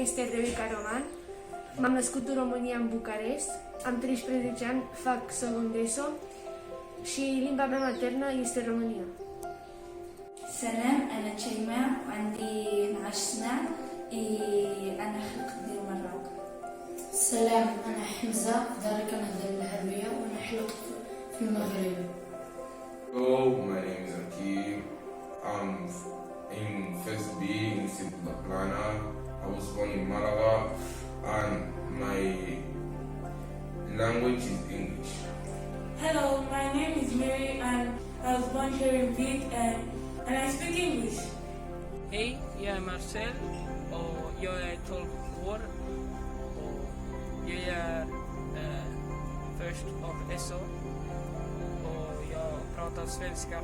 este Rebecca Roman. M-am născut în România, în Bucarest. Am 13 ani, fac second ESO și limba mea maternă este România. سلام، أنا شيماء وعندي 12 سنة. أنا خلق ديال المراوغ. سلام، أنا حمزة دار كنهضر العربية وأنا حلقت في المغرب. Hello, my name is Akeem. I'm in first B in Simple Plana. I was born in Malaga and my language is English. Hello, my name is Mary and I was born here in Vic and I speak English. Hej, jag är Marcel och jag är 12 år och jag är först av SO och jag pratar svenska.